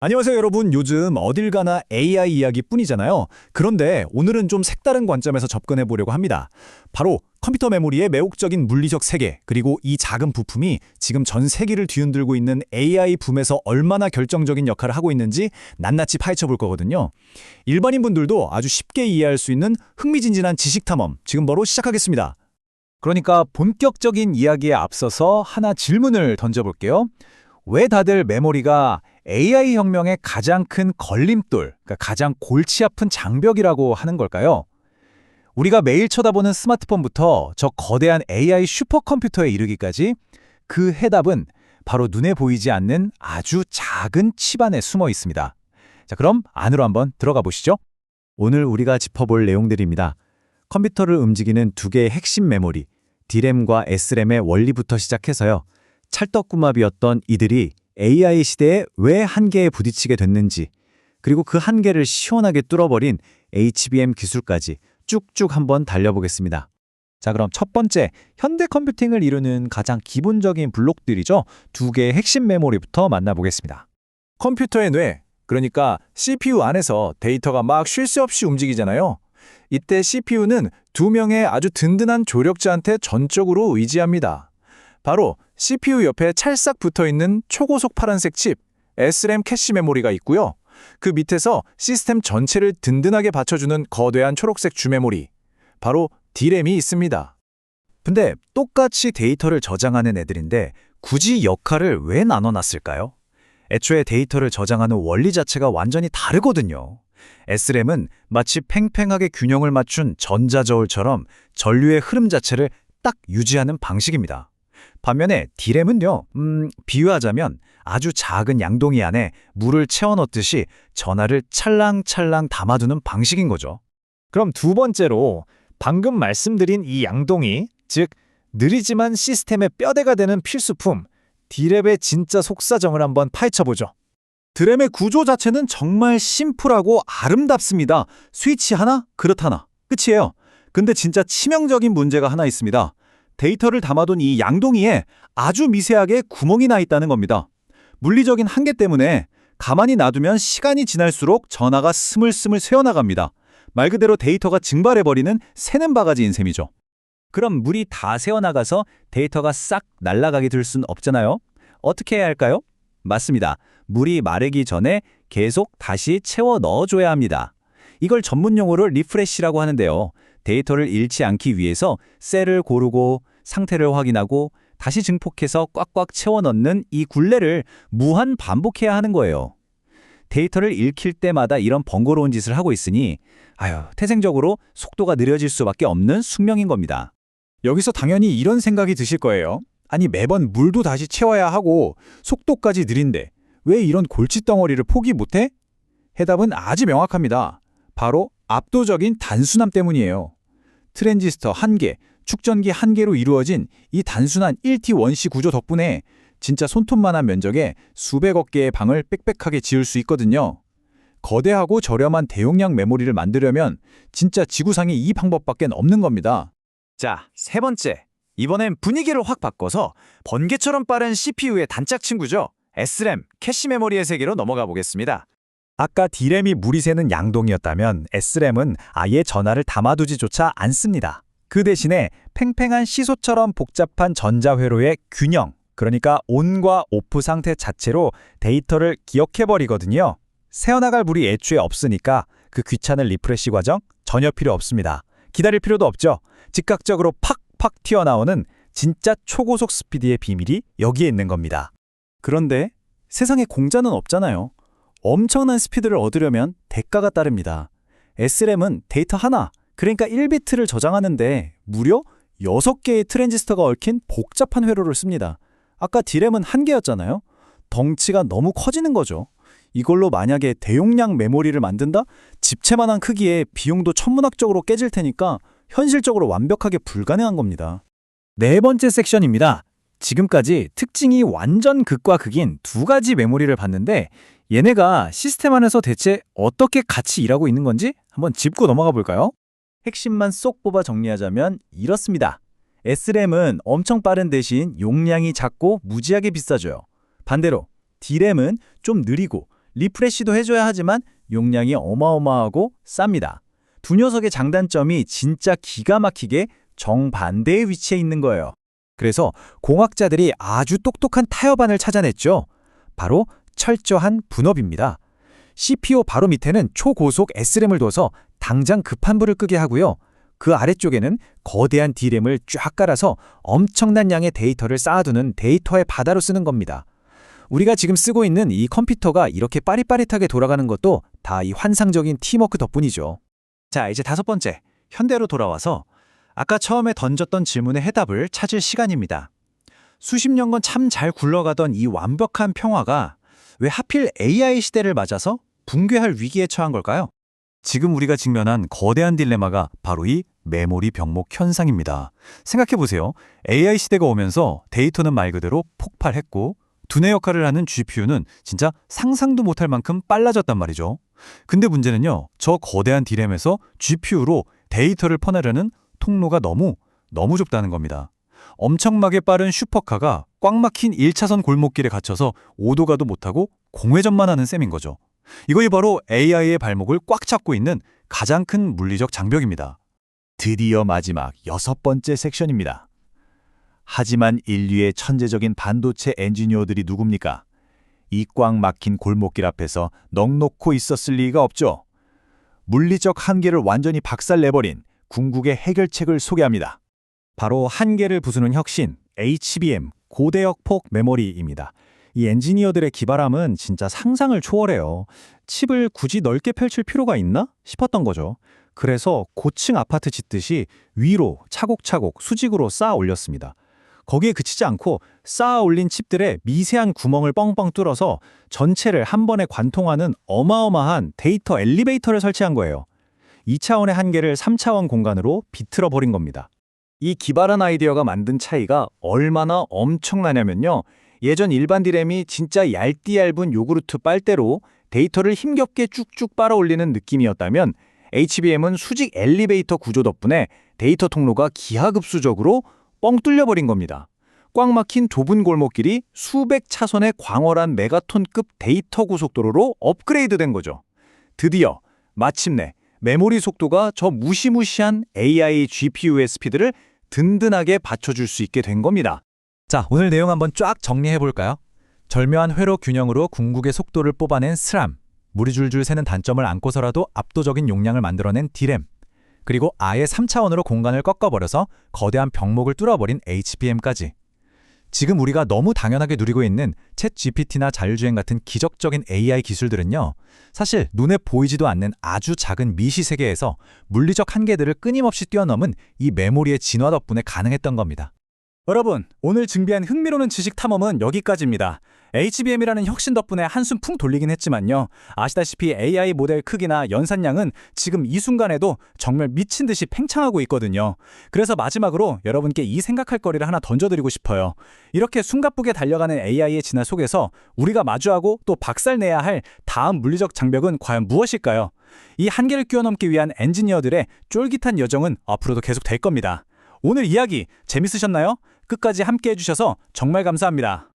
안녕하세요, 여러분. 요즘 어딜 가나 AI 이야기뿐이잖아요. 그런데 오늘은 좀 색다른 관점에서 접근해 보려고 합니다. 바로 컴퓨터 메모리의 매혹적인 물리적 세계, 그리고 이 작은 부품이 지금 전 세계를 뒤흔들고 있는 AI 붐에서 얼마나 결정적인 역할을 하고 있는지 낱낱이 파헤쳐 볼 거거든요. 일반인 분들도 아주 쉽게 이해할 수 있는 흥미진진한 지식 탐험, 지금 바로 시작하겠습니다. 그러니까 본격적인 이야기에 앞서서 하나 질문을 던져볼게요. 왜 다들 메모리가 AI 혁명의 가장 큰 걸림돌, 그러니까 가장 골치 아픈 장벽이라고 하는 걸까요? 우리가 매일 쳐다보는 스마트폰부터 저 거대한 AI 슈퍼컴퓨터에 이르기까지 그 해답은 바로 눈에 보이지 않는 아주 작은 칩 안에 숨어 있습니다. 자, 그럼 안으로 한번 들어가 보시죠. 오늘 우리가 짚어볼 내용들입니다. 컴퓨터를 움직이는 두 개의 핵심 메모리, D램과 S램의 원리부터 시작해서요. 찰떡궁합이었던 이들이 AI 시대에 왜 한계에 부딪히게 됐는지, 그리고 그 한계를 시원하게 뚫어버린 HBM 기술까지 쭉쭉 한번 달려보겠습니다. 자, 그럼 첫 번째, 현대 컴퓨팅을 이루는 가장 기본적인 블록들이죠. 두 개의 핵심 메모리부터 만나보겠습니다. 컴퓨터의 뇌, 그러니까 CPU 안에서 데이터가 막 쉴 새 없이 움직이잖아요. 이때 CPU는 두 명의 아주 든든한 조력자한테 전적으로 의지합니다. 바로 CPU 옆에 찰싹 붙어있는 초고속 파란색 칩, SRAM 캐시 메모리가 있고요. 그 밑에서 시스템 전체를 든든하게 받쳐주는 거대한 초록색 주메모리, 바로 D램이 있습니다. 근데 똑같이 데이터를 저장하는 애들인데 굳이 역할을 왜 나눠놨을까요? 애초에 데이터를 저장하는 원리 자체가 완전히 다르거든요. SRAM은 마치 팽팽하게 균형을 맞춘 전자저울처럼 전류의 흐름 자체를 딱 유지하는 방식입니다. 반면에 D램은요, 비유하자면 아주 작은 양동이 안에 물을 채워 넣듯이 전하를 찰랑찰랑 담아두는 방식인 거죠. 그럼 두 번째로 방금 말씀드린 이 양동이, 즉 느리지만 시스템의 뼈대가 되는 필수품, D램의 진짜 속사정을 한번 파헤쳐보죠. D램의 구조 자체는 정말 심플하고 아름답습니다. 스위치 하나, 그릇 하나, 끝이에요. 근데 진짜 치명적인 문제가 하나 있습니다. 데이터를 담아둔 이 양동이에 아주 미세하게 구멍이 나 있다는 겁니다. 물리적인 한계 때문에 가만히 놔두면 시간이 지날수록 전하가 스물스물 새어나갑니다. 말 그대로 데이터가 증발해버리는 새는 바가지인 셈이죠. 그럼 물이 다 새어나가서 데이터가 싹 날아가게 될 순 없잖아요. 어떻게 해야 할까요? 맞습니다. 물이 마르기 전에 계속 다시 채워 넣어줘야 합니다. 이걸 전문용어로 리프레시라고 하는데요. 데이터를 잃지 않기 위해서 셀을 고르고 상태를 확인하고 다시 증폭해서 꽉꽉 채워 넣는 이 굴레를 무한 반복해야 하는 거예요. 데이터를 읽힐 때마다 이런 번거로운 짓을 하고 있으니 태생적으로 속도가 느려질 수밖에 없는 숙명인 겁니다. 여기서 당연히 이런 생각이 드실 거예요. 아니, 매번 물도 다시 채워야 하고 속도까지 느린데 왜 이런 골칫덩어리를 포기 못해? 해답은 아주 명확합니다. 바로 압도적인 단순함 때문이에요. 트랜지스터 1개, 축전기 1개로 이루어진 이 단순한 1T 원시 구조 덕분에 진짜 손톱만한 면적에 수백억 개의 방을 빽빽하게 지을 수 있거든요. 거대하고 저렴한 대용량 메모리를 만들려면 진짜 지구상에 이 방법밖에 없는 겁니다. 자, 세 번째. 이번엔 분위기를 확 바꿔서 번개처럼 빠른 CPU의 단짝 친구죠. SRAM, 캐시 메모리의 세계로 넘어가 보겠습니다. 아까 D램이 물이 새는 양동이었다면 SRAM은 아예 전하를 담아두지조차 않습니다. 그 대신에 팽팽한 시소처럼 복잡한 전자회로의 균형, 그러니까 온과 오프 상태 자체로 데이터를 기억해버리거든요. 새어나갈 물이 애초에 없으니까 그 귀찮은 리프레시 과정 전혀 필요 없습니다. 기다릴 필요도 없죠. 즉각적으로 팍팍 튀어나오는 진짜 초고속 스피드의 비밀이 여기에 있는 겁니다. 그런데 세상에 공짜는 없잖아요. 엄청난 스피드를 얻으려면 대가가 따릅니다. SRAM은 데이터 하나, 그러니까 1비트를 저장하는데 무려 6개의 트랜지스터가 얽힌 복잡한 회로를 씁니다. 아까 D램은 1개였잖아요. 덩치가 너무 커지는 거죠. 이걸로 만약에 대용량 메모리를 만든다? 집채만한 크기에 비용도 천문학적으로 깨질 테니까 현실적으로 완벽하게 불가능한 겁니다. 네 번째 섹션입니다. 지금까지 특징이 완전 극과 극인 두 가지 메모리를 봤는데 얘네가 시스템 안에서 대체 어떻게 같이 일하고 있는 건지 한번 짚고 넘어가 볼까요? 핵심만 쏙 뽑아 정리하자면 이렇습니다. SRAM은 엄청 빠른 대신 용량이 작고 무지하게 비싸져요. 반대로 D램은 좀 느리고 리프레시도 해줘야 하지만 용량이 어마어마하고 쌉니다. 두 녀석의 장단점이 진짜 기가 막히게 정반대의 위치에 있는 거예요. 그래서 공학자들이 아주 똑똑한 타협안을 찾아냈죠. 바로 철저한 분업입니다. CPU 바로 밑에는 초고속 SRAM을 둬서 당장 급한 불을 끄게 하고요. 그 아래쪽에는 거대한 D램을 쫙 깔아서 엄청난 양의 데이터를 쌓아두는 데이터의 바다로 쓰는 겁니다. 우리가 지금 쓰고 있는 이 컴퓨터가 이렇게 빠릿빠릿하게 돌아가는 것도 다 이 환상적인 팀워크 덕분이죠. 자, 이제 5번째, 현대로 돌아와서 아까 처음에 던졌던 질문의 해답을 찾을 시간입니다. 수십 년간 참 잘 굴러가던 이 완벽한 평화가 왜 하필 AI 시대를 맞아서 붕괴할 위기에 처한 걸까요? 지금 우리가 직면한 거대한 딜레마가 바로 이 메모리 병목 현상입니다. 생각해보세요. AI 시대가 오면서 데이터는 말 그대로 폭발했고 두뇌 역할을 하는 GPU는 진짜 상상도 못할 만큼 빨라졌단 말이죠. 근데 문제는요, 저 거대한 D램에서 GPU로 데이터를 퍼내려는 통로가 너무 좁다는 겁니다. 엄청나게 빠른 슈퍼카가 꽉 막힌 1차선 골목길에 갇혀서 오도 가도 못하고 공회전만 하는 셈인 거죠. 이것이 바로 AI의 발목을 꽉 잡고 있는 가장 큰 물리적 장벽입니다. 드디어 마지막 6번째 섹션입니다. 하지만 인류의 천재적인 반도체 엔지니어들이 누굽니까? 이 꽉 막힌 골목길 앞에서 넋놓고 있었을 리가 없죠. 물리적 한계를 완전히 박살내버린 궁극의 해결책을 소개합니다. 바로 한계를 부수는 혁신, HBM, 고대역 폭 메모리입니다. 이 엔지니어들의 기발함은 진짜 상상을 초월해요. 칩을 굳이 넓게 펼칠 필요가 있나 싶었던 거죠. 그래서 고층 아파트 짓듯이 위로 차곡차곡 수직으로 쌓아 올렸습니다. 거기에 그치지 않고 쌓아 올린 칩들의 미세한 구멍을 뻥뻥 뚫어서 전체를 한 번에 관통하는 어마어마한 데이터 엘리베이터를 설치한 거예요. 2차원의 한계를 3차원 공간으로 비틀어 버린 겁니다. 이 기발한 아이디어가 만든 차이가 얼마나 엄청나냐면요. 예전 일반 D램이 진짜 얇은 요구르트 빨대로 데이터를 힘겹게 쭉쭉 빨아올리는 느낌이었다면 HBM은 수직 엘리베이터 구조 덕분에 데이터 통로가 기하급수적으로 뻥 뚫려버린 겁니다. 꽉 막힌 좁은 골목길이 수백 차선의 광활한 메가톤급 데이터 고속도로로 업그레이드된 거죠. 드디어 마침내 메모리 속도가 저 무시무시한 AI GPU의 스피드를 든든하게 받쳐줄 수 있게 된 겁니다. 자, 오늘 내용 한번 쫙 정리해볼까요? 절묘한 회로 균형으로 궁극의 속도를 뽑아낸 SRAM, 물이 줄줄 새는 단점을 안고서라도 압도적인 용량을 만들어낸 D램, 그리고 아예 3차원으로 공간을 꺾어버려서 거대한 병목을 뚫어버린 HBM까지. 지금 우리가 너무 당연하게 누리고 있는 챗 GPT나 자율주행 같은 기적적인 AI 기술들은요, 사실 눈에 보이지도 않는 아주 작은 미시 세계에서 물리적 한계들을 끊임없이 뛰어넘은 이 메모리의 진화 덕분에 가능했던 겁니다. 여러분, 오늘 준비한 흥미로운 지식 탐험은 여기까지입니다. HBM이라는 혁신 덕분에 한숨 풍 돌리긴 했지만요. 아시다시피 AI 모델 크기나 연산량은 지금 이 순간에도 정말 미친 듯이 팽창하고 있거든요. 그래서 마지막으로 여러분께 이 생각할 거리를 하나 던져드리고 싶어요. 이렇게 숨가쁘게 달려가는 AI의 진화 속에서 우리가 마주하고 또 박살내야 할 다음 물리적 장벽은 과연 무엇일까요? 이 한계를 뛰어넘기 위한 엔지니어들의 쫄깃한 여정은 앞으로도 계속 될 겁니다. 오늘 이야기 재밌으셨나요? 끝까지 함께 해주셔서 정말 감사합니다.